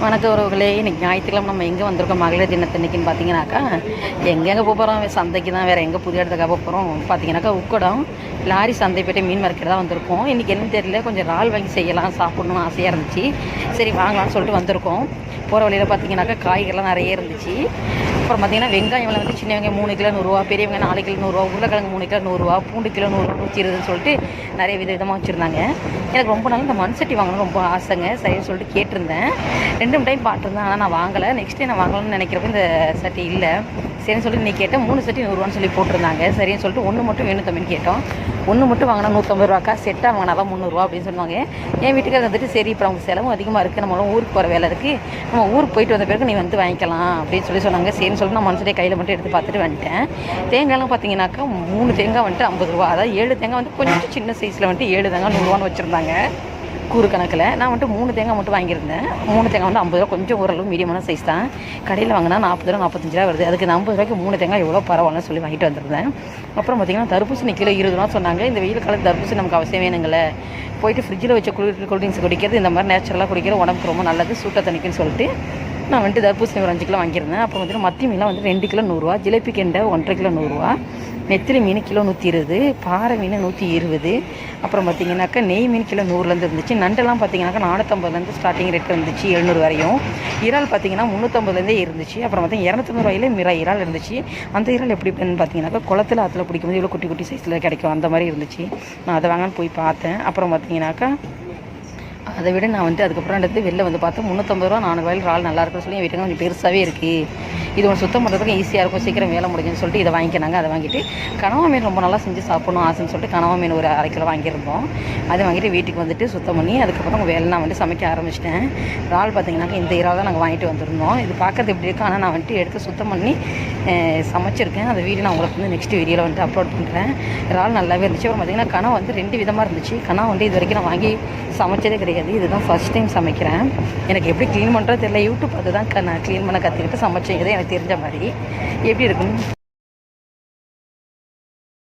வணக்கம் உறவுகளே. இன்றைக்கி ஞாயிற்றுக்கிழமை நம்ம எங்கே வந்திருக்கோம் மகளிர் தினத்தன்னைக்குன்னு பார்த்தீங்கன்னாக்கா எங்கெங்கே போக போகிறோம், சந்தைக்கு தான். வேறு எங்கே புதிய இடத்துக்காக போக போகிறோம் பார்த்தீங்கன்னாக்கா உக்கடம் லாரி சந்தைப்பேட்டை மீன் மார்க்கெட் தான் வந்திருக்கோம். இன்றைக்கி என்னன்னு தெரியல, கொஞ்சம் இறால் வாங்கி செய்யலாம் சாப்பிடணும்னு ஆசையாக இருந்துச்சு. சரி வாங்கலாம்னு சொல்லிட்டு வந்திருக்கோம். போகிற வழியில் பார்த்தீங்கன்னாக்கா காய்கறிலாம் நிறைய இருந்துச்சு. அப்புறம் பார்த்தீங்கன்னா வெங்காயம் வந்து சின்ன வெங்காயம் 3 கிலோ 100 பெரிய வெங்காயம் 4 கிலோ 100, உருளைக்கிழங்கு 3 கிலோ 100, பூண்டு கிலோ 100, 120 சொல்லிட்டு நிறைய விதமாக வச்சுருந்தாங்க. எனக்கு ரொம்ப நாள் இந்த மண் சட்டி வாங்கணும்னு ரொம்ப ஆசைங்க. சரின்னு சொல்லிட்டு கேட்டிருந்தேன். 2 டைம் பார்த்துருந்தேன், ஆனால் நான் வாங்கலை. நெக்ஸ்ட் டே நான் வாங்கலாம்னு நினைக்கிறப்ப இந்த சட்டி இல்லை. சரின்னு சொல்லிட்டு இன்றைக்கி கேட்டேன். 3 சட்டி 100 சொல்லி போட்டிருந்தாங்க. சரின்னு சொல்லிட்டு ஒன்று மட்டும் வேணும் தம்பின்னு கேட்டோம். ஒன்று மட்டும் வாங்கினா 150 ரூபாக்கா, செட்டாக வாங்கினா தான் 300 அப்படின்னு சொன்னாங்க. என் வீட்டுக்காரர் வந்துட்டு சரி இப்போ அவங்க செலவும் அதிகமாக இருக்குது, நம்மளும் ஊருக்கு போகிற வேலை இருக்குது, நம்ம ஊருக்கு போயிட்டு வந்த பிறகு நீ வந்து வாங்கிக்கலாம் அப்படின்னு சொன்னாங்க. சரின்னு சொல்லிட்டு நான் மனசுலேயே கையில் மட்டும் எடுத்து பார்த்துட்டு வந்துட்டேன். தேங்காய்லாம் பார்த்தீங்கன்னாக்கா 3 தேங்காய் வந்துட்டு 50 ரூபா, அதாவது 7 தேங்காய் வந்து கொஞ்சம் சின்ன சைஸில் வந்துட்டு 7 தேங்காய் 100 ரூபான்னு வச்சுருந்தாங்க கூறு கணக்கில். நான் வந்துட்டு 3 தேங்காய் மட்டும் வாங்கியிருந்தேன். 3 தேங்காய் வந்து 50 ரூபா, கொஞ்சம் ஓரளவு மீடியமான சைஸ் தான். கடையில் வாங்கினா 40 ரூபா 45 ரூபா வருது. அதுக்கு 50 ரூபாய்க்கு 3 தேங்காய் எவ்வளோ பரவாயில்லன்னு சொல்லி வாங்கிட்டு வந்திருந்தேன். அப்புறம் பார்த்திங்கன்னா தர்பூசணி கிலோ 20 ரூபா சொன்னாங்க. இந்த வெயில் காலத்து தர்பூசணி நமக்கு அவசியம் வேணுங்களே. போயிட்டு ஃப்ரிட்ஜில் வச்ச கூல்ட்ரிங்க்ஸ் குடிக்கிறது, இந்த மாதிரி நேச்சுரலாக குடிக்கிறது உடம்புக்கு ரொம்ப நல்லது, சூட்டை தணிக்குன்னு சொல்லிட்டு நான் வந்துட்டு தர்பூசணி ஒரு 5 கிலோ வாங்கியிருந்தேன். அப்புறம் வந்துட்டு மத்தி மீன்லாம் வந்து 2 கிலோ 100 ரூபா, ஜிலேபி கெண்டை 1.5 கிலோ 100 ரூபா, நெத்திலி மீன் கிலோ 120, பாறை மீன் 120, அப்புறம் பார்த்திங்கனாக்கா நெய் மீன் கிலோ 100லேருந்து இருந்துச்சு. நண்டெல்லாம் பார்த்திங்கனாக்கா 450லேருந்து ஸ்டார்டிங் ரேட் இருந்துச்சு 700 வரையும். இறால் பார்த்திங்கன்னா 350லேருந்தே இருந்துச்சு. அப்புறம் பார்த்திங்கன்னா 250 ரூபாயிலே இறால் இருந்துச்சு. அந்த இறால் எப்படி பார்த்தீங்கன்னாக்கா குளத்தில் ஆற்றுல பிடிக்கும்போது இவ்வளோ குட்டி குட்டி சைஸில் கிடைக்கும், அந்த மாதிரி இருந்துச்சு. நான் அதை வாங்கன்னு போய் பார்த்தேன். அப்புறம் பார்த்திங்கனாக்கா அதை விட நான் வந்துட்டு அதுக்கப்புறம் எடுத்து வெளில வந்து பார்த்தேன் 350 ரூபா 400 ரூபாயில் இறால் நல்லா இருக்குன்னு சொல்லி என் வீட்டுக்கு கொஞ்சம் பெருசாகவே இருக்குது, இது ஒன்று சுத்தம் பண்ணுறதுக்கு ஈஸியாக இருக்கும், சீக்கிரம் வேலை முடிஞ்சுன்னு சொல்லிட்டு இதை வாங்கிக்கினாங்க. அதை வாங்கிட்டு கனவா மீன் ரொம்ப நல்லா செஞ்சு சாப்பிடணும் ஆசைன்னு சொல்லிட்டு கனவா மீன் ஒரு 1/2 கிலோ வாங்கியிருந்தோம். அதை வாங்கிட்டு வீட்டுக்கு வந்துட்டு சுத்தம் பண்ணி அதுக்கப்புறம் வேலை நான் வந்துட்டு சமைக்க ஆரம்பிச்சிட்டேன். இறால் பார்த்திங்கனாக்கா இந்த இறால் தான் நாங்கள் வாங்கிட்டு வந்திருந்தோம். இது பார்க்கறது எப்படி இருக்குது, ஆனால் நான் வந்துட்டு எடுத்து சுத்தம் பண்ணி சமைச்சிருக்கேன். அந்த வீடியோ நான் உங்களுக்கு வந்து நெக்ஸ்ட் வீடியோவில் வந்துட்டு அப்லோட் பண்ணுறேன். இறால் நல்லாவே இருந்துச்சு. அப்புறம் பார்த்திங்கன்னா கனவு வந்து 2 விதமாக இருந்துச்சு. கனவு வந்து இது வரைக்கும் நான் வாங்கி சமைச்சதே கிடையாது, இதுதான் ஃபர்ஸ்ட் டைம் சமைக்கிறேன். எனக்கு எப்படி க்ளீன் பண்ணுறது தெரியல, யூடியூப் பார்த்து தான் நான் க்ளீன் பண்ண கற்றுக்கிட்டு சமைச்சேன். இதை எனக்கு தெரிஞ்ச மாதிரி எப்படி இருக்குன்னு